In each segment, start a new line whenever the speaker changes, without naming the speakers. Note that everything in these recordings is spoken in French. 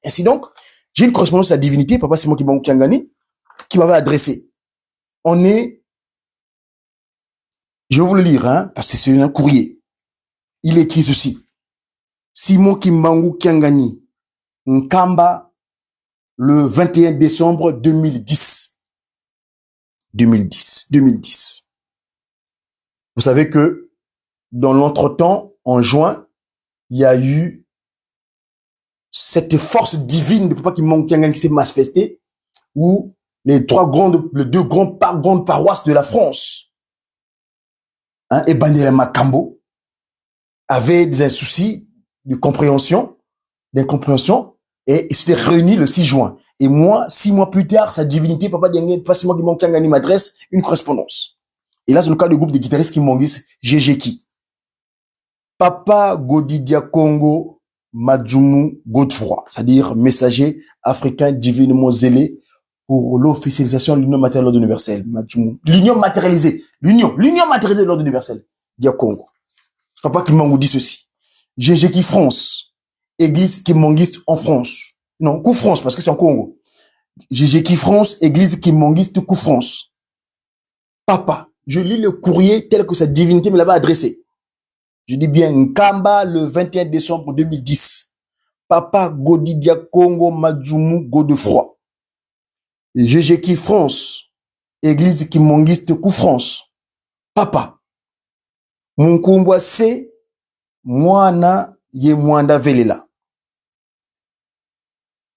Ainsi donc, j'ai une correspondance à la divinité, Papa Simon Kimbangu Kiangani, qui m'avait adressé. On est, je vais vous le lire, hein, parce que c'est un courrier. Il écrit ceci. Simon Kimbangu Kiangani, Nkamba, le 21 décembre 2010. 2010. Vous savez que dans l'entretemps, en juin, il y a eu cette force divine de Papa Kimbangu Kiangani qui s'est manifestée, où les deux grandes paroisses de la France, hein, et Bandela Makambo, avaient des soucis d'incompréhension, et ils s'étaient réunis le 6 juin. Et moi, 6 mois plus tard, sa divinité, Papa Simon Kimbangu Kiangani m'adresse une correspondance. Et là, c'est le cas du groupe de guitaristes Kimbangis, GGK. Papa Godidia Congo Madjumu Godefroy, c'est-à-dire messager africain divinement zélé pour l'officialisation de l'union matérielle de l'ordre universel. L'union matérialisée de l'ordre universel. Dia Congo. Papa Kimbangu dit ceci. GGK France, église kimbangiste en France. Non, Kou France, parce que c'est en Congo. GGK France, église kimbangiste Kou France. Papa, je lis le courrier tel que sa divinité me l'avait adressé. Je dis bien Nkamba le 21 décembre 2010. Papa Godidia Congo Madjumu Godefroy. GGK France, église kimbangiste Kou France. Papa, Munkumbwa se mwana ye mwanda velela.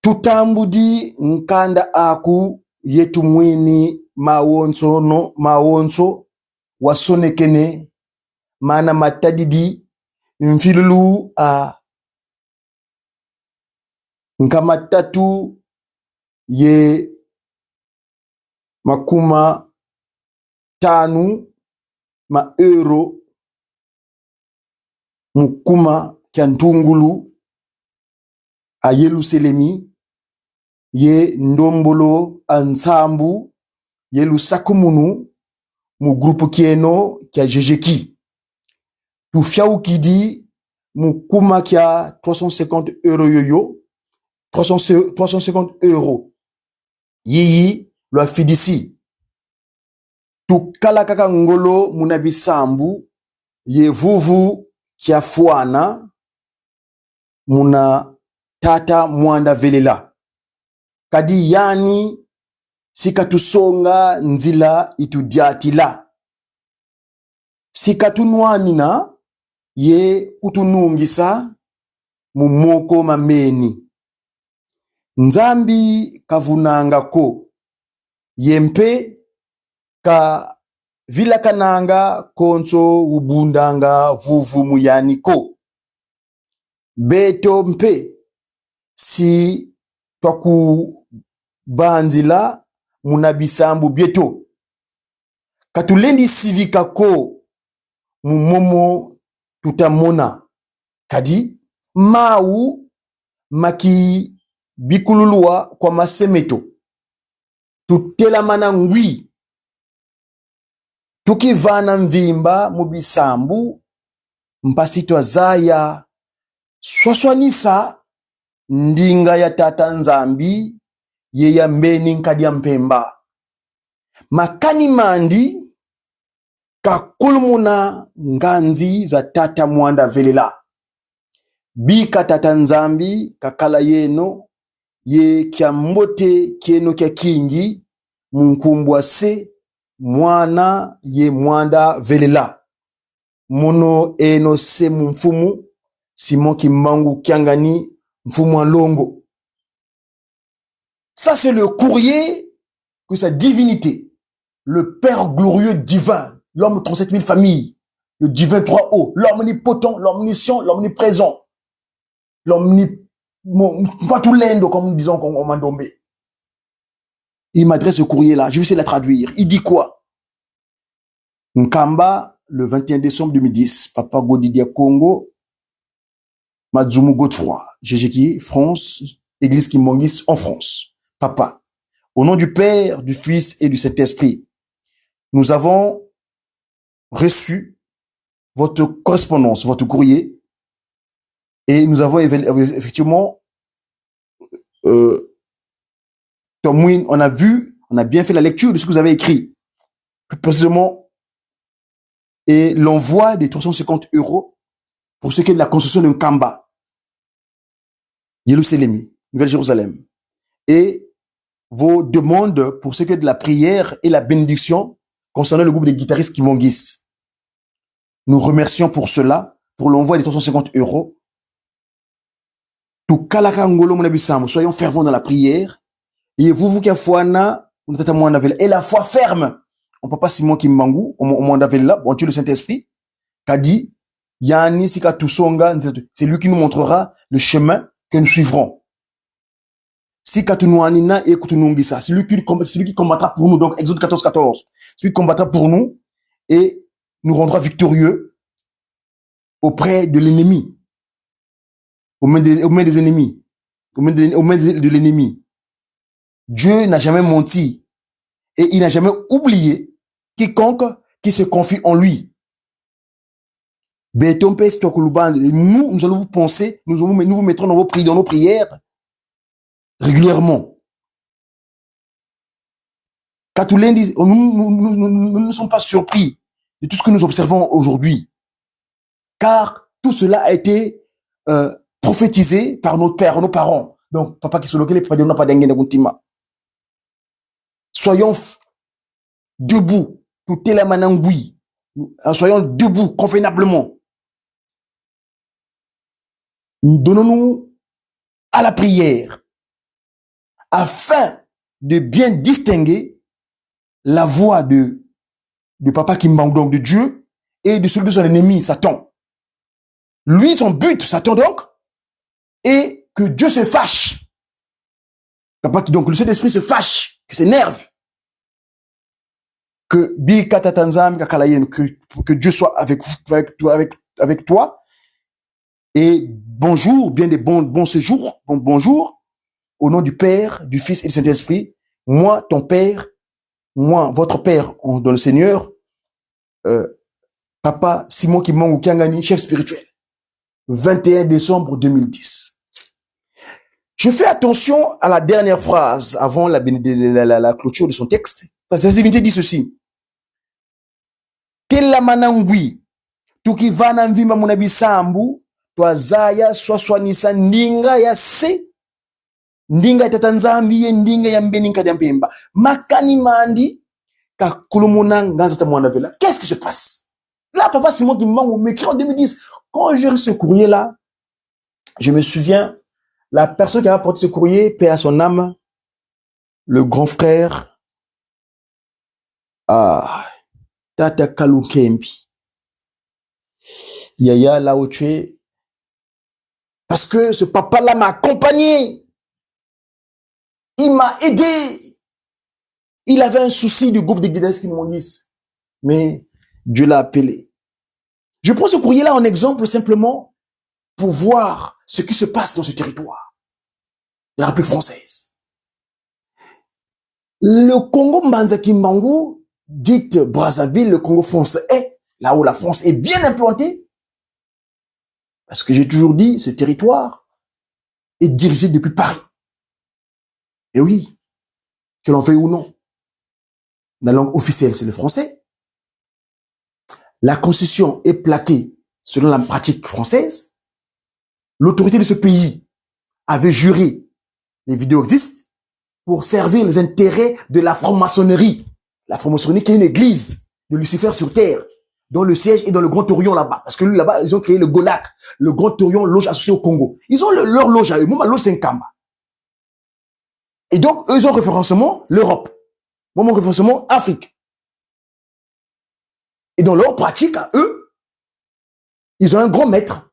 Tutambudi nkanda aku yetu mwini mawonso wasonekene mana matadidi mfilulu a nkamatatu ye makuma tanu ma euro mukuma kiantungulu a Yerusalemi ye ndombolo ansambu yelu sakumunu mu groupe kieno kia GGK. Tu fiaou kidi mukuma kia 350 euro yoyo 350 euro yiyi lo afidisi. Tu kalakaka ngolo munabisambu ye vuvu kia fuana muna tata mwanda velela. Kadi yani sikatusonga nzila itudiatila. Sikatunwanina ye kutunungisa mumoko mameni. Nzambi kavunanga ko. Yempe ka vilakananga konso ubundanga vuvu muyani ko. Beto mpe si twaku banzila munabisambu bieto. Katulendi sivika ko mumomo tutamona. Kadi mau maki bikululua kwa masemeto. Tutela mana ngwi. Tukivana mvimba mubisambu mpasitwa zaya swaswanisa ndinga ya tata nzambi ye ya mbeni nkadi ya mpemba. Makani mandi kakulumuna nganzi za tata mwanda velela. Bika tata nzambi kakala yeno ye kia mbote kieno kia kingi munkumbwa se mwana ye mwanda velela. Mono eno se mfumu Simon Kimbangu Kiangani mfumu Longo. Ça c'est le courrier que sa divinité, le Père glorieux divin, l'homme de 37 000 familles, le divin 3 haut, l'omnipotent, l'omniscient, l'omniprésent, pas tout l'endo comme nous disons qu'on Mandombe. Il m'adresse ce courrier-là, je vais essayer de la traduire. Il dit quoi? Nkamba, le 21 décembre 2010, Papa Godidia Congo, Madjumu Godefroy, GGK France, Église Kimbangis en France. Papa, au nom du Père, du Fils et du Saint-Esprit, nous avons reçu votre correspondance, votre courrier, et nous avons effectivement Tom Wynne, on a vu, on a bien fait la lecture de ce que vous avez écrit. Plus précisément, et l'envoi des 350 € pour ce qui est de la construction d'un Kamba, Jérusalem, Nouvelle-Jérusalem. Et vos demandes pour ce qui est de la prière et la bénédiction concernant le groupe des guitaristes Kimongis. Nous remercions pour cela, pour l'envoi des 350 €. Tout kalaka ngolo munabisamo, soyons fervents dans la prière. Et vous qui a fouana, et la foi ferme. On peut pas Simon Kimbangu, on là, bon Dieu le Saint-Esprit, qu'a dit, Yani Sika Tusonga, c'est lui qui nous montrera le chemin que nous suivrons. Si Katunuanina et Kutunungisa, c'est lui qui combattra pour nous. Donc, Exode 14, 14. Celui qui combattra pour nous et nous rendra victorieux auprès de l'ennemi. Au mains des ennemis. Au mains de l'ennemi. Dieu n'a jamais menti. Et il n'a jamais oublié quiconque qui se confie en lui. Nous allons vous penser, nous vous mettrons dans nos prières régulièrement. Katoulin dit, nous ne sommes pas surpris de tout ce que nous observons aujourd'hui, car tout cela a été prophétisé par notre père, nos parents. Donc, papa qui se locale, papa n'a pas d'engue kuntima. Soyons debout, tout est la manangui. Soyons debout, convenablement. Donnons-nous à la prière, afin de bien distinguer la voix de papa Kimbangu, donc de Dieu, et de celui de son ennemi, Satan. Lui, son but, Satan donc, est que Dieu se fâche. Donc le Saint-Esprit se fâche, que s'énerve. Que Dieu soit avec toi. Et bonjour, bien des bons séjours, bonjour, au nom du Père, du Fils et du Saint-Esprit. Moi, ton Père, moi, votre Père dans le Seigneur, Papa Simon Kimbangu Kiangani, chef spirituel. 21 décembre 2010. Je fais attention à la dernière phrase avant la clôture de son texte. Parce que la divinité dit ceci. Tela manangui, tukivana mvimba munabisambu, twazaya swaswanisa ndinga ya se, ndinga ya tatanzambi, ndinga ya mbeni nkadi mpemba. Makani mandi, kakulumuna nganza tamwana vela. Qu'est-ce qui se passe? Là, papa Simon Kimbangu m'écrit en 2010. Quand j'ai reçu ce courrier-là, je me souviens, la personne qui a apporté ce courrier, paix à son âme, le grand frère, Tata Kalukempi. Yaya, là où tu es. Parce que ce papa-là m'a accompagné. Il m'a aidé. Il avait un souci du groupe des guitaristes qui m'ont dit. Mais Dieu l'a appelé. Je prends ce courrier-là en exemple simplement pour voir ce qui se passe dans ce territoire de la République française. Le Congo Mbanza Kimbangu, dite Brazzaville, le Congo français, là où la France est bien implantée, parce que j'ai toujours dit, ce territoire est dirigé depuis Paris. Et oui, que l'on veuille ou non. La langue officielle, c'est le français. La constitution est plaquée selon la pratique française. L'autorité de ce pays avait juré, les vidéos existent, pour servir les intérêts de la franc-maçonnerie. La franc-maçonnerie qui est une église de Lucifer sur terre, dont le siège est dans le Grand Orient là-bas. Parce que là-bas, ils ont créé le Golak, le Grand Orient, loge associée au Congo. Ils ont leur loge à eux. Moi, ma loge, c'est un Kamba. Et donc, eux, ils ont référencement l'Europe. Moi, mon référencement, Afrique. Et dans leur pratique, à eux, ils ont un grand maître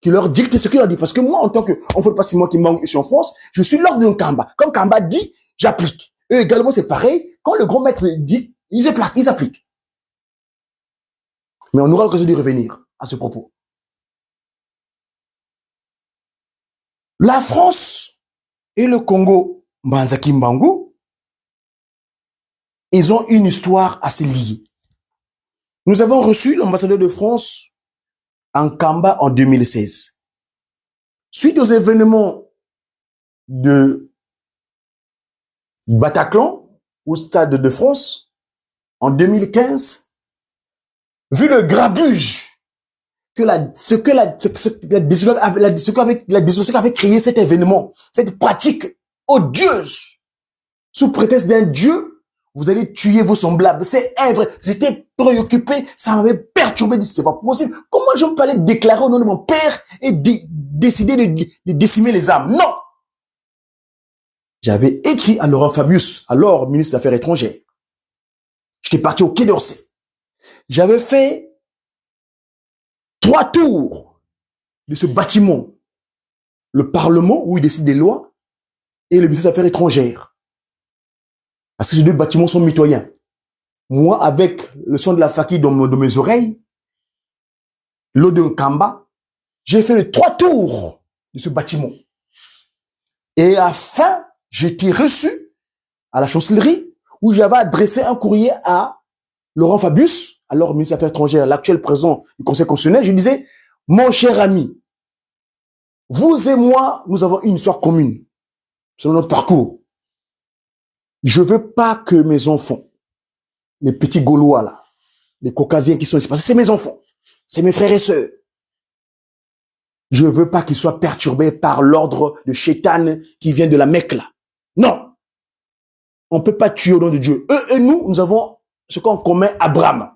qui leur dicte ce qu'il leur dit. Parce que moi, en tant que, on fait pas si moi qui manque ici en France, je suis l'ordre d'un Kamba. Comme Kamba dit, j'applique. Eux également, c'est pareil. Quand le grand maître dit, ils appliquent. Mais on aura l'occasion de revenir à ce propos. La France et le Congo, Mbanza Kimbangu, ils ont une histoire assez liée. Nous avons reçu l'ambassadeur de France en Kamba en 2016. Suite aux événements de Bataclan au Stade de France en 2015, vu le grabuge que la désolation avait créé cet événement, cette pratique odieuse, sous prétexte d'un dieu, vous allez tuer vos semblables. C'est vrai. J'étais préoccupé, ça m'avait perturbé. C'est pas possible. Comment je peux aller déclarer au nom de mon père et décider de décimer les âmes? Non! J'avais écrit à Laurent Fabius, alors ministre des Affaires étrangères. J'étais parti au Quai d'Orsay. J'avais fait 3 tours de ce bâtiment. Le Parlement, où il décide des lois, et le ministère des Affaires étrangères. Parce que ces 2 bâtiments sont mitoyens. Moi, avec le son de la fakir dans mes oreilles, l'eau d'un Kamba, j'ai fait les 3 tours de ce bâtiment. Et à la fin, j'étais reçu à la chancellerie où j'avais adressé un courrier à Laurent Fabius, alors ministre des Affaires étrangères, l'actuel président du Conseil constitutionnel. Je disais, mon cher ami, vous et moi, nous avons une histoire commune selon notre parcours. Je veux pas que mes enfants, les petits Gaulois là, les Caucasiens qui sont ici, parce que c'est mes enfants, c'est mes frères et sœurs. Je veux pas qu'ils soient perturbés par l'ordre de Chétan qui vient de la Mecque là. Non. On peut pas tuer au nom de Dieu. Eux et nous avons ce qu'en commun Abraham.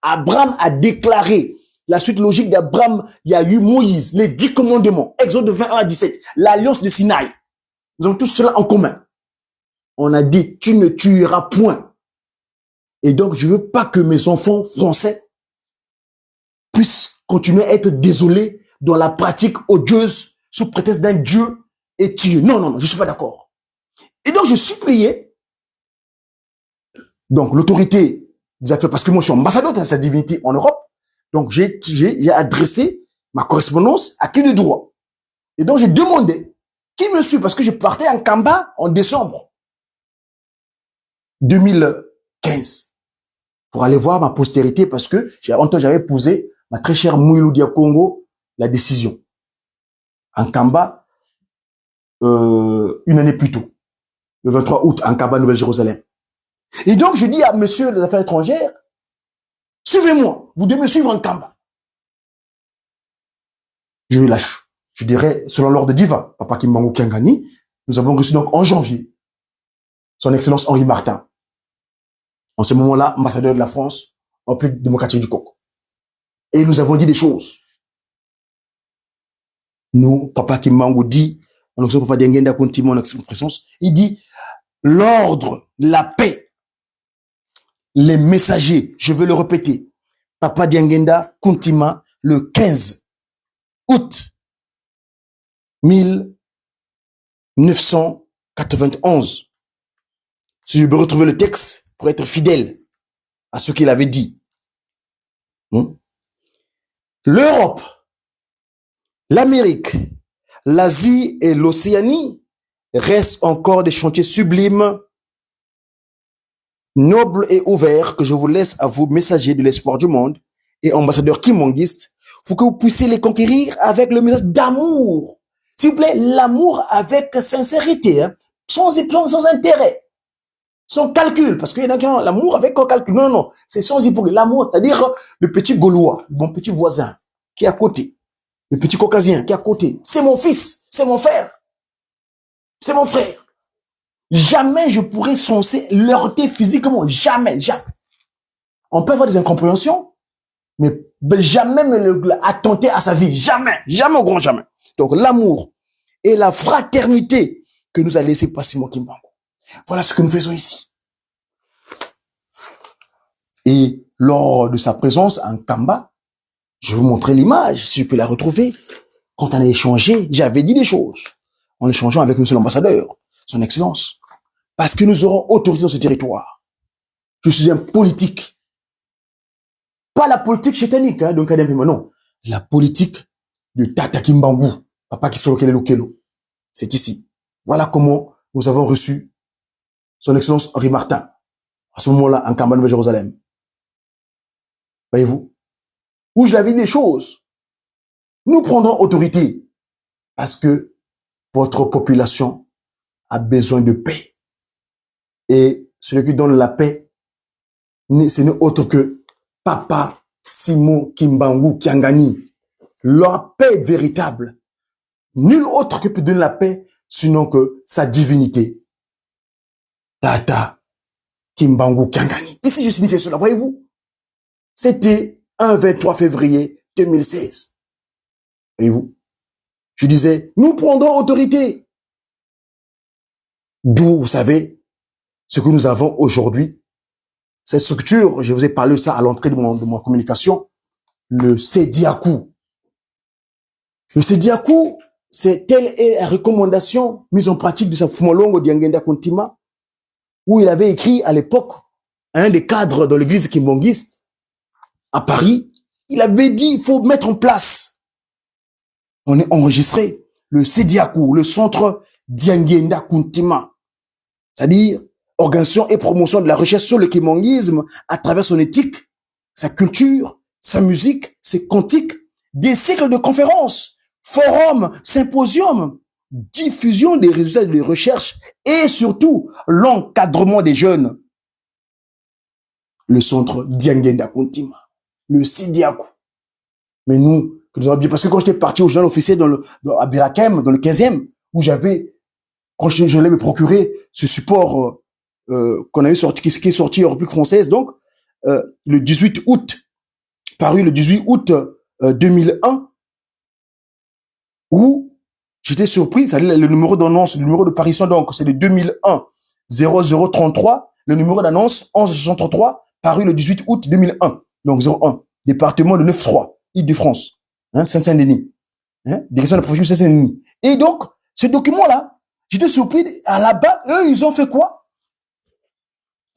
Abraham a déclaré la suite logique d'Abraham. Il y a eu Moïse, les 10 commandements, Exode 21 à 17, l'alliance de Sinaï. Nous avons tout cela en commun. On a dit, tu ne tueras point. Et donc, je veux pas que mes enfants français puissent continuer à être désolés dans la pratique odieuse sous prétexte d'un Dieu et tuer. Non, non, non, je suis pas d'accord. Et donc, je suppliais donc l'autorité des affaires, parce que moi, je suis ambassadeur de sa divinité en Europe. Donc, j'ai adressé ma correspondance à qui de droit. Et donc, j'ai demandé qui me suit, parce que je partais en Kamba en décembre 2015 pour aller voir ma postérité, parce que j'avais posé ma très chère Mouilou Diakongo la décision en Kamba une année plus tôt, le 23 août, en Kamba, Nouvelle-Jérusalem. Et donc, je dis à monsieur des Affaires étrangères, suivez-moi, vous devez me suivre en Kamba. Je lâche. Je dirais, selon l'ordre divin, Papa Kimbangu Kiangani, nous avons reçu donc en janvier son Excellence Henri Martin. En ce moment-là, ambassadeur de la France en République démocratique du Congo. Et nous avons dit des choses. Nous, Papa Kimbangu dit, en occupant Papa Dengenda Kontimo en présence, il dit, l'ordre, la paix, les messagers, je veux le répéter, Papa Diangenda Kuntima, le 15 août 1991. Si je peux retrouver le texte pour être fidèle à ce qu'il avait dit. L'Europe, l'Amérique, l'Asie et l'Océanie restent encore des chantiers sublimes, nobles et ouverts que je vous laisse à vous, messagers de l'espoir du monde et ambassadeurs kimonguistes. Faut que vous puissiez les conquérir avec le message d'amour. S'il vous plaît, l'amour avec sincérité, hein, sans intérêt, sans calcul, parce qu'il y en a qui ont l'amour avec un calcul. Non, non, non, c'est sans hypocrisie. L'amour, c'est-à-dire le petit Gaulois, mon petit voisin qui est à côté, le petit Caucasien qui est à côté. C'est mon fils, c'est mon frère, c'est mon frère. Jamais je pourrais censé l'heurter physiquement, jamais, jamais. On peut avoir des incompréhensions, mais jamais me attenter à sa vie, jamais, jamais au grand jamais. Donc l'amour et la fraternité que nous a laissé Passimo Kimbangu. Voilà ce que nous faisons ici. Et lors de sa présence en Kamba, je vais vous montrer l'image, si je peux la retrouver. Quand on a échangé, j'avais dit des choses en échangeant avec monsieur l'ambassadeur, son excellence. Parce que nous aurons autorité dans ce territoire. Je suis un politique. Pas la politique chétanique, hein, donc non. La politique de Tata Kimbangu, Papa Kisolo Kelo. C'est ici. Voilà comment nous avons reçu son excellence Henri Martin, à ce moment-là, en Kamba, Nouvelle-Jérusalem. Voyez-vous? Où je l'avais dit des choses. Nous prendrons autorité parce que votre population a besoin de paix. Et celui qui donne la paix, ce n'est autre que Papa Simon Kimbangu Kiangani. Leur paix véritable. Nul autre que peut donner la paix, sinon que sa divinité. Tata Kimbangu Kiangani. Ici, je signifie cela, voyez-vous. C'était un 23 février 2016. Voyez-vous. Je disais, nous prendrons autorité. D'où, vous savez, ce que nous avons aujourd'hui, cette structure, je vous ai parlé de ça à l'entrée de mon communication, le Sediakou. Le Sediakou, c'est telle est la recommandation mise en pratique de sa Fumolongo Diangenda Kontima, où il avait écrit à l'époque, un des cadres dans l'église kimbangiste, à Paris, il avait dit, il faut mettre en place. On est enregistré le Sediakou, le centre Diangenda Kuntima, c'est-à-dire organisation et promotion de la recherche sur le kimbangisme à travers son éthique, sa culture, sa musique, ses cantiques, des cycles de conférences, forums, symposiums, diffusion des résultats de recherche et surtout l'encadrement des jeunes. Le centre Diangenda Kuntima, le Sediakou. Mais nous, parce que quand j'étais parti au journal officiel à Birakem, dans le 15e, où j'avais, quand je l'ai me procurer ce support qu'on avait sorti, qui est sorti en République française, donc le 18 août, paru le 18 août 2001, où j'étais surpris, c'est le numéro d'annonce, le numéro de parution, donc c'est le 2001 0033, le numéro d'annonce 1163, paru le 18 août 2001, donc 01, département de 9-3, Île-de-France, hein, Saint-Denis, hein, direction de la profession de Saint-Denis. Et donc, ce document-là, j'étais surpris, à la base, eux, ils ont fait quoi?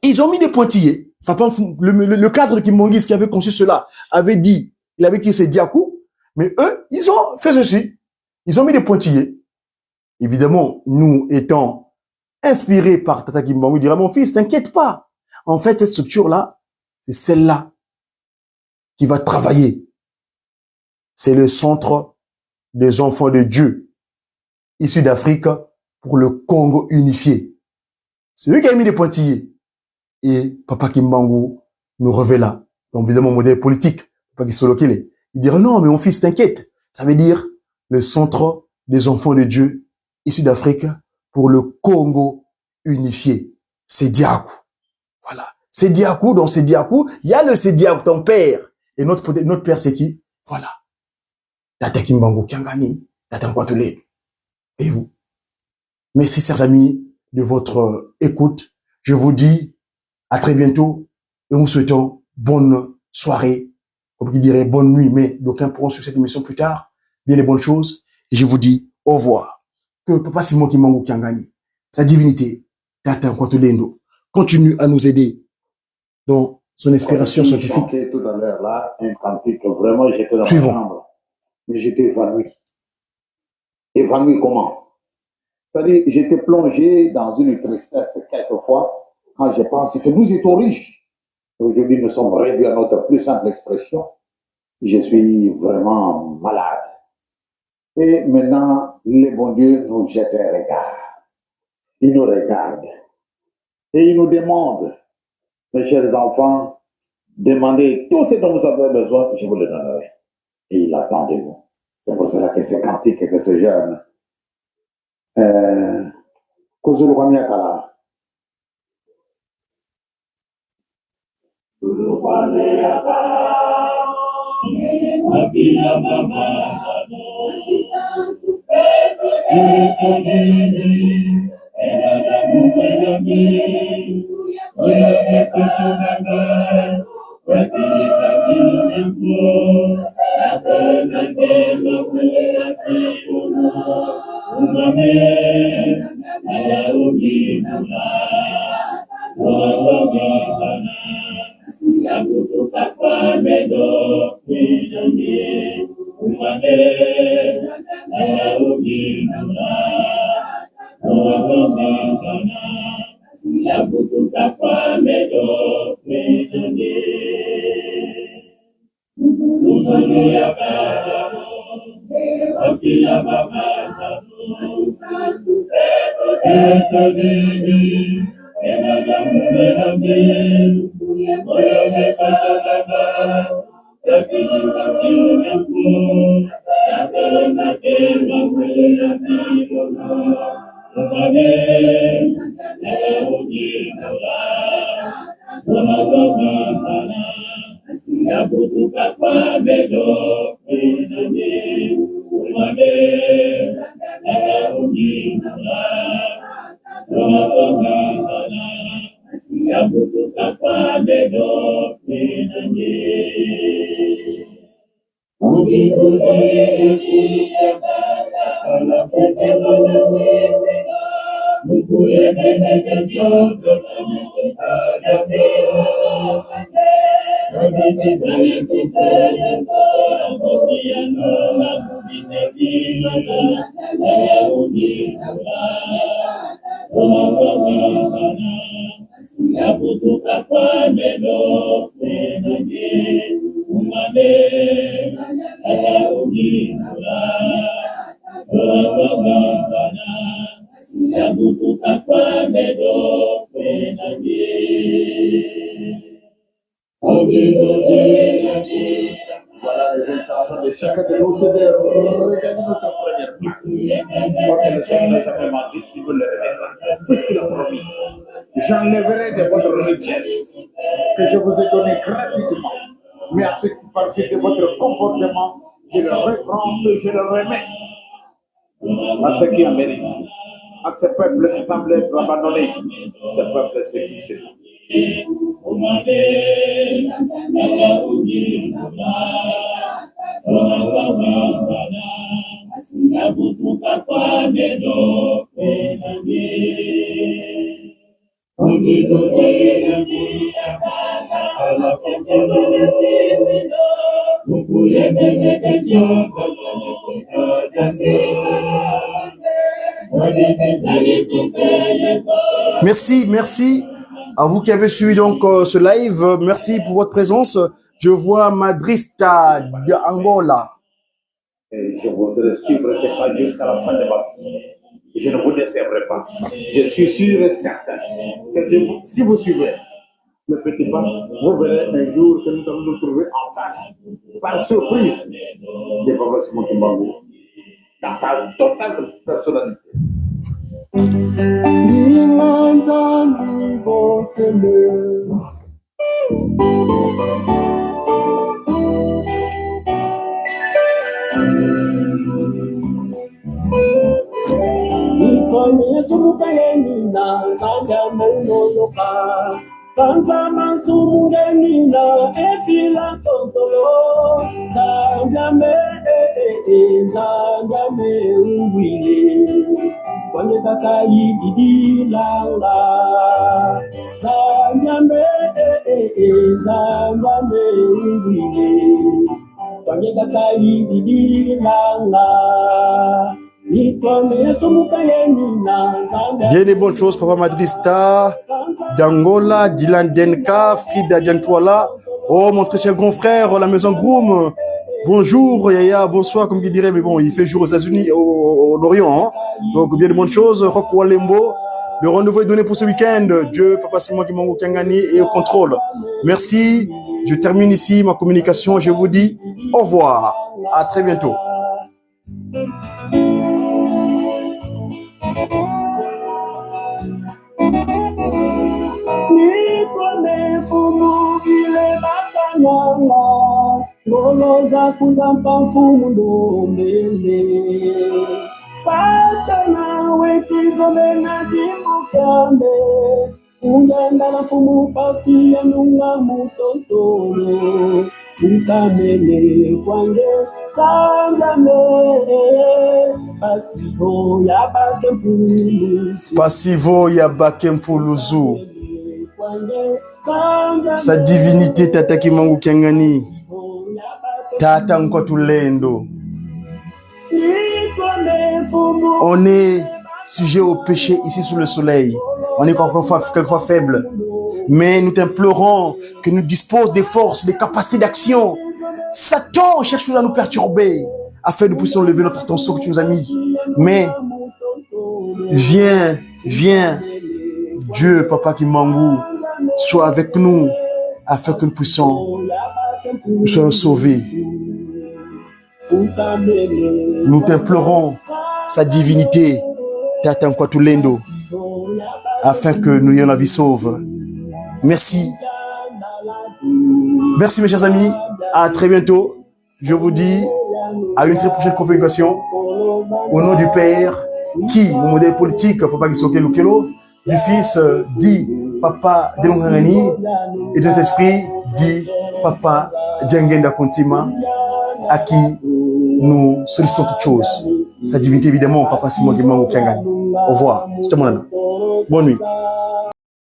Ils ont mis des pointillés. Papa, le cadre Kimbangiste qui avait conçu cela avait dit, il avait écrit Sediakou, mais eux, ils ont fait ceci. Ils ont mis des pointillés. Évidemment, nous étant inspirés par Tata Kimbangu, il dira, mon fils, t'inquiète pas. En fait, cette structure-là, c'est celle-là qui va travailler. C'est le centre des enfants de Dieu, issus d'Afrique, pour le Congo unifié. C'est eux qui ont mis des pointillés. Et Papa Kimbangu nous révéla, donc évidemment, modèle politique, Papa Kisolokile. Il dira, non, mais mon fils, t'inquiète. Ça veut dire le centre des enfants de Dieu, issus d'Afrique, pour le Congo unifié. Sediakou. Voilà. Sediakou, dans Sediakou, il y a le Sediakou, ton père. Et notre père, c'est qui? Voilà. Tata Kimbangu Kiangani, Tata Nkwatole. Et vous? Merci, chers amis, de votre écoute. Je vous dis à très bientôt et nous souhaitons bonne soirée, comme qui dirait bonne nuit, mais d'aucuns pourront suivre cette émission plus tard. Bien les bonnes choses. Et je vous dis au revoir. Que Papa Simon Kimbangu Kiangani, sa divinité, Tata Nkwatolendo, continue à nous aider dans son inspiration scientifique.
Tout à l'heure là, un cantique, vraiment j'étais dans ma chambre, mais j'étais évanoui. Évanoui comment? C'est-à-dire, j'étais plongé dans une tristesse quelquefois quand je pense que nous étions riches. Aujourd'hui, nous sommes réduits à notre plus simple expression. Je suis vraiment malade. Et maintenant, le bon Dieu nous jette un regard. Il nous regarde. Et il nous demande, mes chers enfants, demandez tout ce dont vous avez besoin, je vous le donnerai. Et il attend de vous. C'est pour cela que ce cantique, que ce jeune, Kozulu Wamiakala. Voilà les intentions de chacun de nous, c'est de regagner notre première place. Parce que le Seigneur n'a jamais menti qu'il veut le remettre. Puisqu'il a promis, j'enlèverai de votre richesse que je vous ai donné gratuitement. Mais par suite de votre comportement, je le reprends et je le remets à ceux qui en méritent. À ce peuple qui semble être abandonné, ce peuple c'est qui c'est.
Merci, merci à vous qui avez suivi donc ce live. Merci pour votre présence. Je vois Madrista de Angola.
Et je voudrais suivre ces pas jusqu'à la fin de ma vie. Je ne vous décevrai pas. Je suis sûr et certain que si vous suivez le petit pas, vous verrez un jour que nous allons nous trouver en face, par surprise, de Papa Simon Kimbangu, dans sa totale personnalité.
Kantama sumgenina epila totolo Zangame Zangame uwile Kwenye takai didilala Zangame Zangame uwile Kwenye takai didilala
Bien des bonnes choses, Papa Madrista, d'Angola, Dylan Denka, Frida Djantouala. Oh, mon très cher grand frère, la maison Groom. Bonjour, Yaya, bonsoir, comme il dirait, mais bon, il fait jour aux États-Unis, au Orient. Hein. Donc, bien de bonnes choses. Rock Walembo, le renouveau est donné pour ce week-end. Dieu, Papa Simon Kimbangu Kangani et au contrôle. Merci. Je termine ici ma communication. Je vous dis au revoir. À très bientôt.
Goloza kuzampa mfumu ndombele Satana wekizombe na dimbukambe Ungenda na mfumu pasi ya nunga mutotolo Ukamele kwange tangame Pasivo ya bakempuluzu
Pasivo ya bakempuluzu Sa divinité Tata Kimbangu Kangani Tata Nkwatulendo. On est sujet au péché ici sous le soleil. On est quelquefois faible. Mais nous t'implorons que nous disposions des forces, des capacités d'action. Satan cherche toujours à nous perturber afin de nous puissions lever notre attention que tu nous as mis. Mais viens Viens, Dieu, Papa Kimbangu, sois avec nous afin que nous puissions nous soyons sauvés. Nous t'implorons sa divinité, Tata Nkwatulendo, afin que nous ayons la vie sauve. Merci. Merci mes chers amis. À très bientôt. Je vous dis à une très prochaine configuration. Au nom du Père, qui, mon modèle politique, Papa Gisoke Lukelo, du Fils, dit Papa Delongangani, et de l'Esprit, dit Papa Djangenda Kontima, à qui nous sollicitons toutes choses. Sa divinité, évidemment, Papa Simon Guéman Okiangani. Au revoir. C'est tout le monde. Bonne nuit.